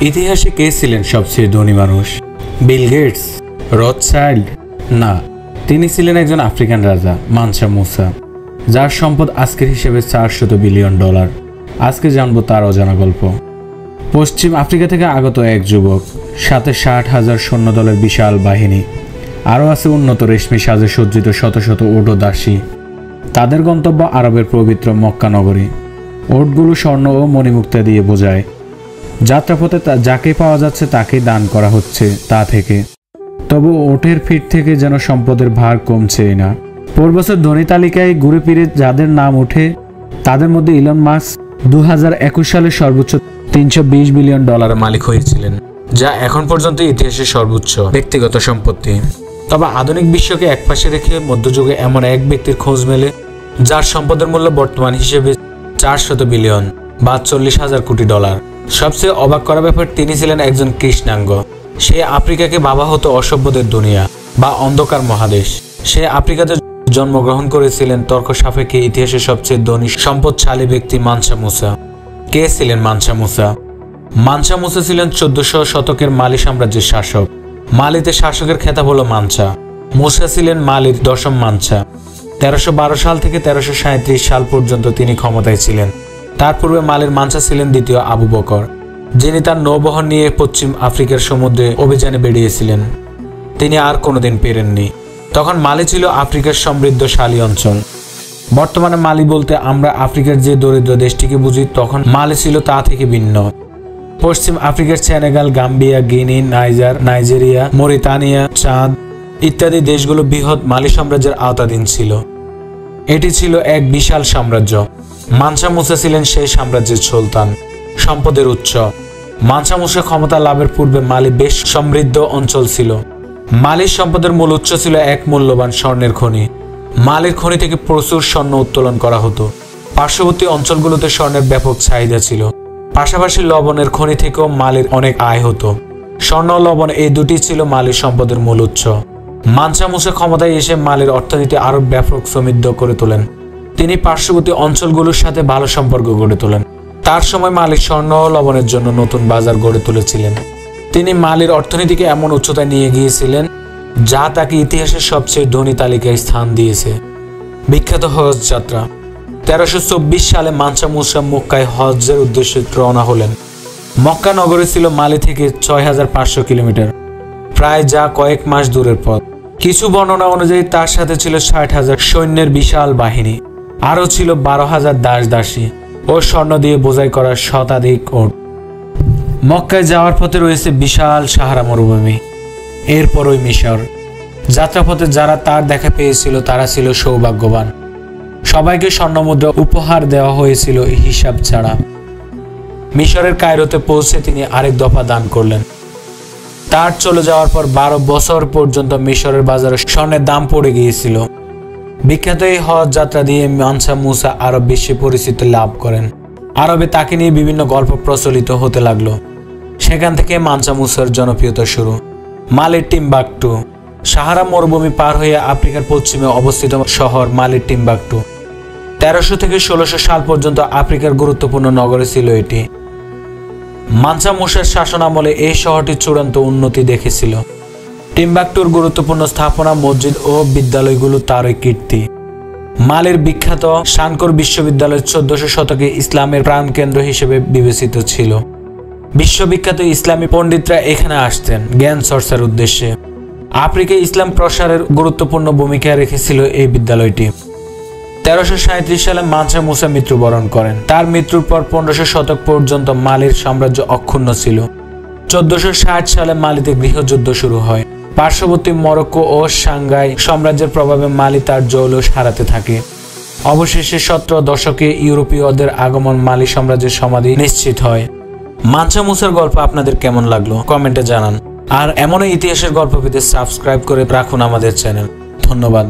ইতিহাসে কে ছিলেন সবচেয়ে ধনী মানুষ? Bill Gates, Rothschild? না, তিনি ছিলেন একজন আফ্রিকান রাজা, মানসা মুসা, যার সম্পদ আজকের হিসেবে $400 বিলিয়ন। আজকে জানবো তার অজানা গল্প। পশ্চিম আফ্রিকা থেকে আগত এক যুবক, সাথে 60,000 সৈন্যদলের বিশাল বাহিনী, আরও আছে উন্নত রেশমি সাজে সজ্জিত শত শত উট ও দাসী। তাদের গন্তব্য আরবের পবিত্র মক্কা নগরী। উটগুলো স্বর্ণ ও মণিমুক্তা দিয়ে বোঝায়। যাত্রাপথে যাকে পাওয়া যাচ্ছে তাকেই দান করা হচ্ছে তা থেকে। তবু ওটের ফিট থেকে যেন সম্পদের ভার কমছেই না। পূর্ববছর ধনী তালিকায় ঘুরে ফিরে যাদের নাম ওঠে তাদের মধ্যে ইলন মাস্ক 2021 সালে সর্বোচ্চ $320 বিলিয়ন মালিক হয়েছিলেন, যা এখন পর্যন্ত ইতিহাসের সর্বোচ্চ ব্যক্তিগত সম্পত্তি। তবে আধুনিক বিশ্বকে একপাশে রেখে মধ্যযুগে এমন এক ব্যক্তির খোঁজ মেলে যার সম্পদের মূল্য বর্তমান হিসেবে $400 বিলিয়ন বা $40,000 কোটি। সবচেয়ে অবাক করা ব্যাপার, তিনি ছিলেন একজন কৃষ্ণাঙ্গ। সে আফ্রিকাকে ভাবা হতো অসভ্যদের দুনিয়া বা অন্ধকার মহাদেশ। সে আফ্রিকাতে জন্মগ্রহণ করেছিলেন তর্ক সাপেক্ষে ইতিহাসের সবচেয়ে ধনী সম্পদশালী ব্যক্তি মানসা মুসা। কে ছিলেন মানসা মুসা? মানসা মুসা ছিলেন 1400 শতকের মালি সাম্রাজ্যের শাসক। মালিতে শাসকের খেতাব হলো মানসা। মুসা ছিলেন মালির দশম মানসা। 1312 সাল থেকে 1337 সাল পর্যন্ত তিনি ক্ষমতায় ছিলেন। তার পূর্বে মালির মানসা ছিলেন দ্বিতীয় আবু বকর, যিনি তার নৌবহর নিয়ে পশ্চিম আফ্রিকার সমুদ্রে অভিযানে বেরিয়েছিলেন। তিনি আর কোনোদিন পেরেননি। তখন মালি ছিল আফ্রিকার সমৃদ্ধশালী অঞ্চল। বর্তমানে মালি বলতে আমরা আফ্রিকার যে দরিদ্র দেশটিকে বুঝি, তখন মালি ছিল তা থেকে ভিন্ন। পশ্চিম আফ্রিকার সেনেগাল, গাম্বিয়া, গিনি, নাইজেরিয়া, মরিতানিয়া, চাঁদ ইত্যাদি দেশগুলো বৃহৎ মালি সাম্রাজ্যের আওতাধীন ছিল। এটি ছিল এক বিশাল সাম্রাজ্য। মানসা মুসা ছিলেন সেই সাম্রাজ্যের সুলতান, সম্পদের উৎস। মানসা মুসা ক্ষমতা লাভের পূর্বে মালি বেশ সমৃদ্ধ অঞ্চল ছিল। মালির সম্পদের মূল উৎস ছিল এক মূল্যবান স্বর্ণের খনি। মালির খনি থেকে প্রচুর স্বর্ণ উত্তোলন করা হতো। পার্শ্ববর্তী অঞ্চলগুলোতে স্বর্ণের ব্যাপক চাহিদা ছিল। পাশাপাশি লবণের খনি থেকেও মালির অনেক আয় হতো। স্বর্ণ ও লবণ এই দুটি ছিল মালির সম্পদের মূল উৎস। মানসা মুসা ক্ষমতায় এসে মালির অর্থনীতি আরো ব্যাপক সমৃদ্ধ করে তোলেন। তিনি পার্শ্ববর্তী অঞ্চলগুলোর সাথে ভালো সম্পর্ক গড়ে তোলেন। তার সময় মালিক স্বর্ণ ও লবণের জন্য নতুন বাজার গড়ে তুলেছিলেন। তিনি মালির অর্থনীতিকে এমন উচ্চতায় নিয়ে গিয়েছিলেন যা তাকে ইতিহাসের সবচেয়ে ধনী তালিকায় স্থান দিয়েছে। বিখ্যাত হজ যাত্রা। 1324 সালে মানসা মুসা মক্কায় হজ্জের উদ্দেশ্যে রওনা হলেন। মক্কা নগরী ছিল মালি থেকে 6500 কিলোমিটার, প্রায় যা কয়েক মাস দূরের পথ। কিছু বর্ণনা অনুযায়ী তার সাথে ছিল 60,000 সৈন্যের বিশাল বাহিনী, আরও ছিল 12,000 দাস দাসী ও স্বর্ণ দিয়ে বোঝাই করা শতাধিক উট। মক্কায় যাওয়ার পথে রয়েছে বিশাল সাহারা মরুভূমি, এরপরই মিশর। যাত্রাপথে যারা তার দেখা পেয়েছিল তারা ছিল সৌভাগ্যবান। সবাইকে স্বর্ণমুদ্রা উপহার দেওয়া হয়েছিল হিসাব ছাড়া। মিশরের কায়রোতে পৌঁছে তিনি আরেক দফা দান করলেন। তার চলে যাওয়ার পর 12 বছর পর্যন্ত মিশরের বাজারে স্বর্ণের দাম পড়ে গিয়েছিল। বিখ্যাত এই হজ যাত্রা দিয়ে মানসা মুসা আরব বিশ্বে পরিচিতি লাভ করেন। আরবে তাকে নিয়ে বিভিন্ন গল্প প্রচলিত হতে লাগলো। সেখান থেকে মানসা মুসার জনপ্রিয়তা শুরু। মালির টিম্বাকটু। সাহারা মরুভূমি পার হয়ে আফ্রিকার পশ্চিমে অবস্থিত শহর মালির টিম্বাকটু। 1300 থেকে 1600 সাল পর্যন্ত আফ্রিকার গুরুত্বপূর্ণ নগরে ছিল এটি। মানসা মুসার শাসন আমলে এই শহরটি চূড়ান্ত উন্নতি দেখেছিল। টিম্বাকটুর গুরুত্বপূর্ণ স্থাপনা, মসজিদ ও বিদ্যালয়গুলো তারই কীর্তি। মালির বিখ্যাত শানকর বিশ্ববিদ্যালয় 1400 শতকে ইসলামের প্রাণকেন্দ্র হিসেবে বিবেচিত ছিল। বিশ্ববিখ্যাত ইসলামী পণ্ডিতরা এখানে আসতেন জ্ঞান চর্চার উদ্দেশ্যে। আফ্রিকায় ইসলাম প্রসারের গুরুত্বপূর্ণ ভূমিকা রেখেছিল এই বিদ্যালয়টি। 1337 সালে মানসা মুসা মৃত্যুবরণ করেন। তার মৃত্যুর পর 1500 শতক পর্যন্ত মালির সাম্রাজ্য অক্ষুণ্ণ ছিল। 1460 সালে মালিতে গৃহযুদ্ধ শুরু হয়। পার্শ্ববর্তী মরক্কো ও সাংঘাই সাম্রাজ্যের প্রভাবে মালি তার জৌলুস হারাতে থাকে। অবশেষে 17 দশকে ইউরোপীয়দের আগমন মালি সাম্রাজ্যের সমাধি নিশ্চিত হয়। মানসা মুসার গল্প আপনাদের কেমন লাগলো কমেন্টে জানান। আর এমনই ইতিহাসের গল্প পেতে সাবস্ক্রাইব করে রাখুন আমাদের চ্যানেল। ধন্যবাদ।